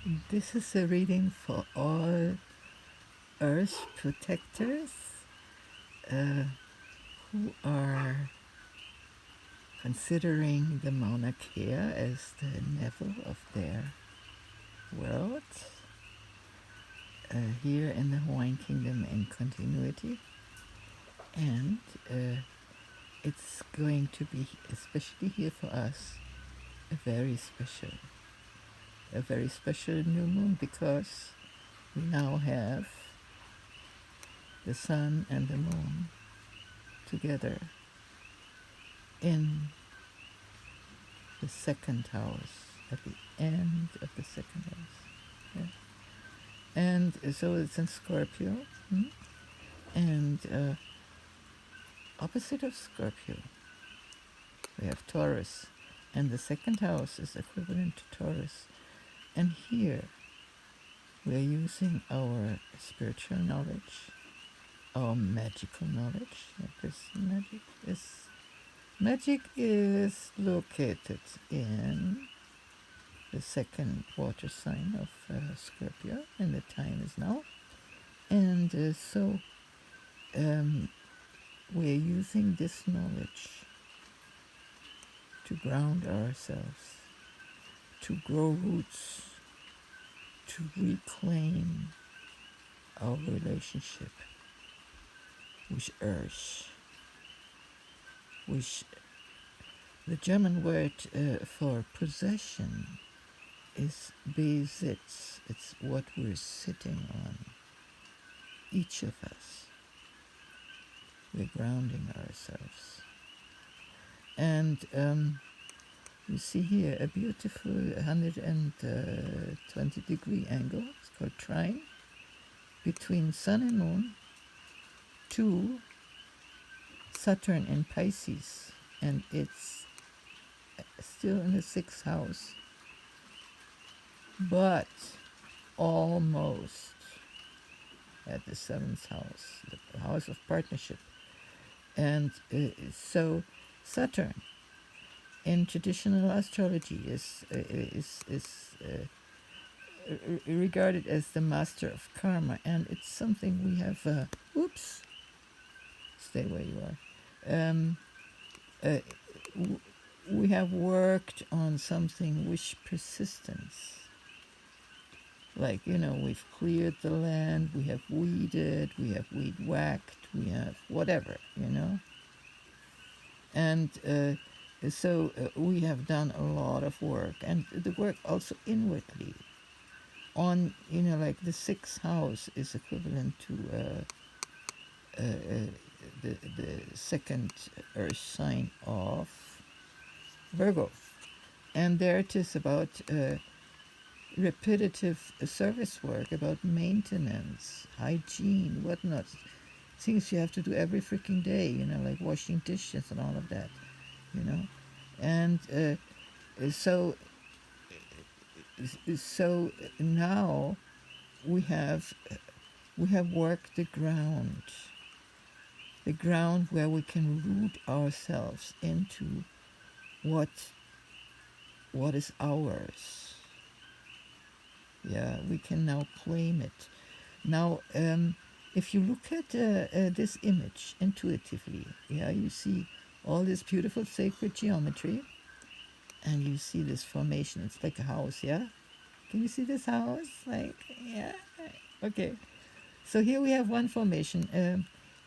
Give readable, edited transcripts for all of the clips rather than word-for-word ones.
This is a reading for all Earth protectors uh, who are considering the Mauna Kea as the level of their world here in the Hawaiian Kingdom in continuity. And it's going to be, especially here for us, a very special new moon, because we now have the sun and the moon together in the second house, at the end of the second house. Yeah. And so it's in Scorpio. And opposite of Scorpio, we have Taurus. And the second house is equivalent to Taurus. And here, we're using our spiritual knowledge, our magical knowledge. This magic is located in the second water sign of Scorpio, and the time is now. And so we're using this knowledge to ground ourselves, to grow roots, to reclaim our relationship with Earth, which the German word for possession is Besitz. It's what we're sitting on, each of us. We're grounding ourselves. And you see here a beautiful 120-degree angle. It's called trine between Sun and Moon to Saturn in Pisces, and it's still in the sixth house, but almost at the seventh house, the house of partnership. And so Saturn in traditional astrology is regarded as the master of karma, and it's something we have. Stay where you are. We have worked on something with persistence. Like, we've cleared the land, we have weeded, we have weed whacked, we have whatever, And so we have done a lot of work, and the work also inwardly on, like the sixth house is equivalent to the second earth sign of Virgo. And there it is about repetitive service work, about maintenance, hygiene, whatnot. Things you have to do every freaking day, like washing dishes and all of that, And so now we have worked the ground where we can root ourselves into what is ours. Yeah, we can now claim it. Now, if you look at this image intuitively, you see all this beautiful sacred geometry, and you see this formation. It's like a house, yeah? Can you see this house? Like, yeah. Okay. So here we have one formation,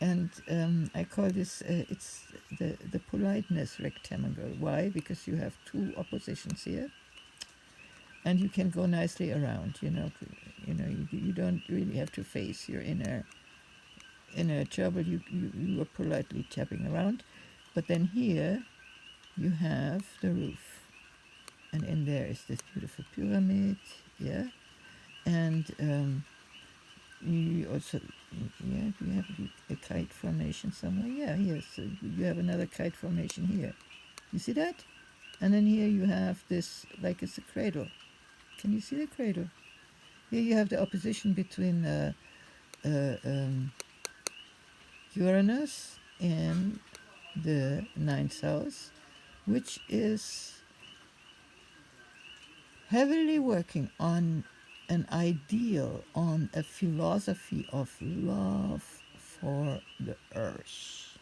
and I call this, it's the politeness rectangle. Why? Because you have two oppositions here, and you can go nicely around. You don't really have to face your inner trouble. You are politely tapping around, but then here you have the roof, and in there is this beautiful pyramid, yeah, and you also, yeah, you have a kite formation somewhere, yeah, here, so you have another kite formation here. You see that? And then here you have this, like it's a cradle. Can you see the cradle? Here you have the opposition between Uranus in the ninth house, which is heavily working on an ideal, on a philosophy of love for the earth,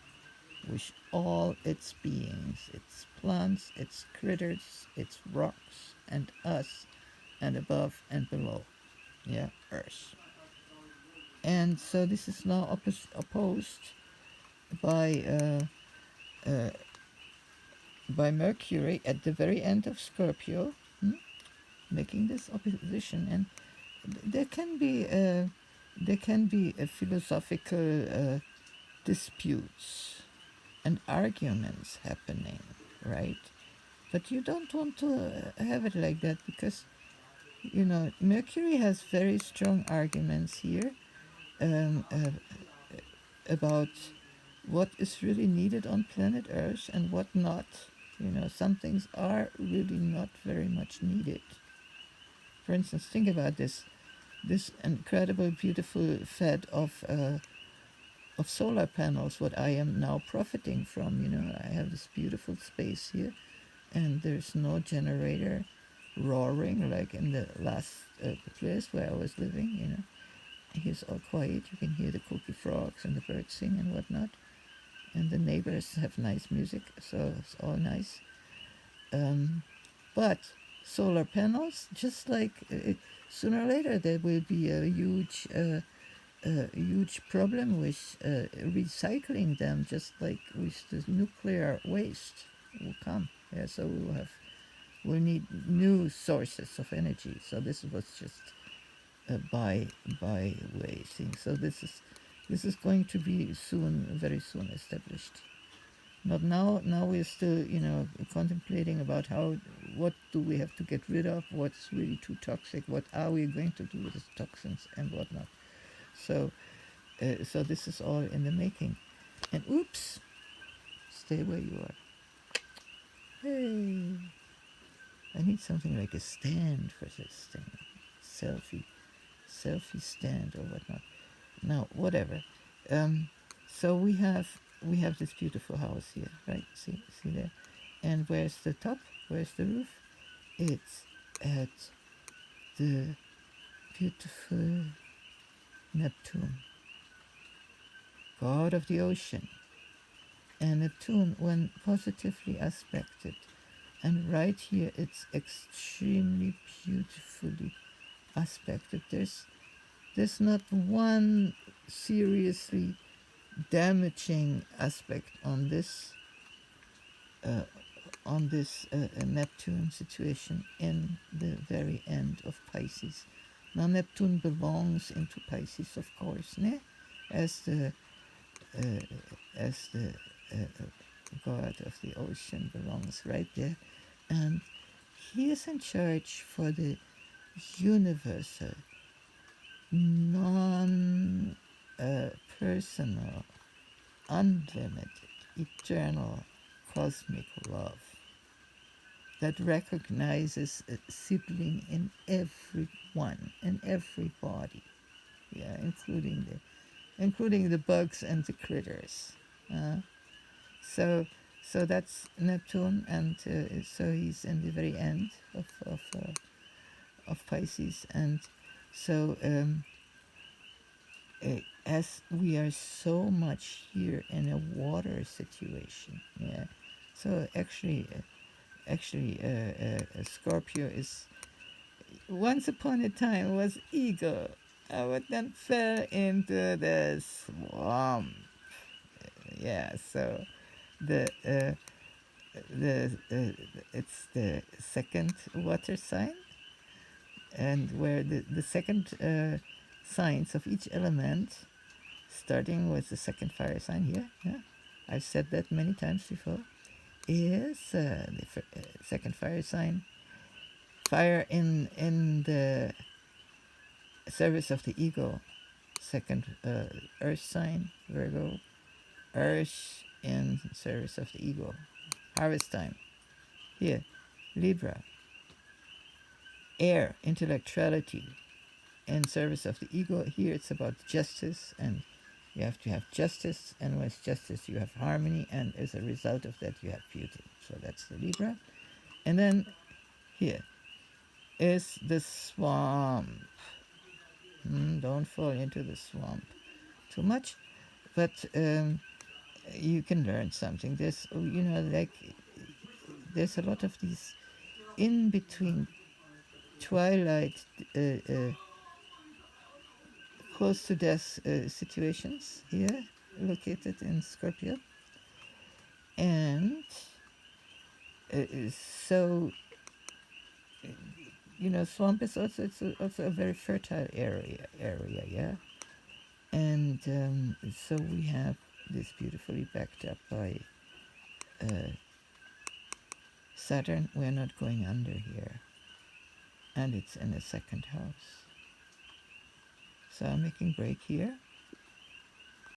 with all its beings, its plants, its critters, its rocks, and us, and above and below. Yeah, earth. And so this is now opposed by by Mercury at the very end of Scorpio, making this opposition. And there can be philosophical disputes and arguments happening, right? But you don't want to have it like that, because Mercury has very strong arguments here, um, uh, about what is really needed on planet Earth and what not. Some things are really not very much needed. For instance, think about this incredible, beautiful fed of solar panels. What I am now profiting from. I have this beautiful space here, and there's no generator roaring like in the last place where I was living. Here's all quiet. You can hear the cookie frogs and the birds sing and whatnot, and the neighbors have nice music, so it's all nice. Um, but solar panels, just like sooner or later, there will be a huge problem with recycling them, just like with the nuclear waste will come. Yeah, so we'll need new sources of energy. So this was just a by way thing. So this is going to be soon, very soon established. Not now. Now we're still, contemplating about what do we have to get rid of, what's really too toxic, what are we going to do with the toxins and whatnot. So, so this is all in the making. And oops, stay where you are. Hey, I need something like a stand for this thing, selfie stand or whatnot. Now, whatever. Um, so we have this beautiful house here, right? See there. And where's the top? Where's the roof? It's at the beautiful Neptune, god of the ocean. And Neptune, when positively aspected, and right here it's extremely beautifully aspected. There's not one seriously damaging aspect uh, on this Neptune situation in the very end of Pisces. Now Neptune belongs into Pisces, of course, ne? as the uh, as the god of the ocean belongs right there, and he is in charge for the universal, non-personal, unlimited, eternal, cosmic love that recognizes a sibling in everyone, in everybody, yeah, including the bugs and the critters. Uh, so so that's Neptune, and so he's in the very end of Pisces, and so as we are so much here in a water situation, yeah. So Scorpio is, once upon a time, was eagle, but then fell into the swamp. Yeah, so the it's the second water sign, and where the second signs of each element, starting with the second fire sign here. Yeah, I've said that many times before. Is the second fire sign, fire in the service of the ego. Second earth sign, Virgo, earth in service of the ego. Harvest time. Here, Libra, air, intellectuality, in service of the ego. Here it's about justice, and you have to have justice, and with justice you have harmony, and as a result of that you have beauty. So that's the Libra. And then here is the swamp. Don't fall into the swamp too much, but you can learn something. There's, like there's a lot of these in between twilight, uh, uh, close to death situations here, located in Scorpio, and so swamp is also a very fertile area, yeah, and so we have this beautifully backed up by Saturn. We're not going under here, and it's in the second house. So I'm making break here.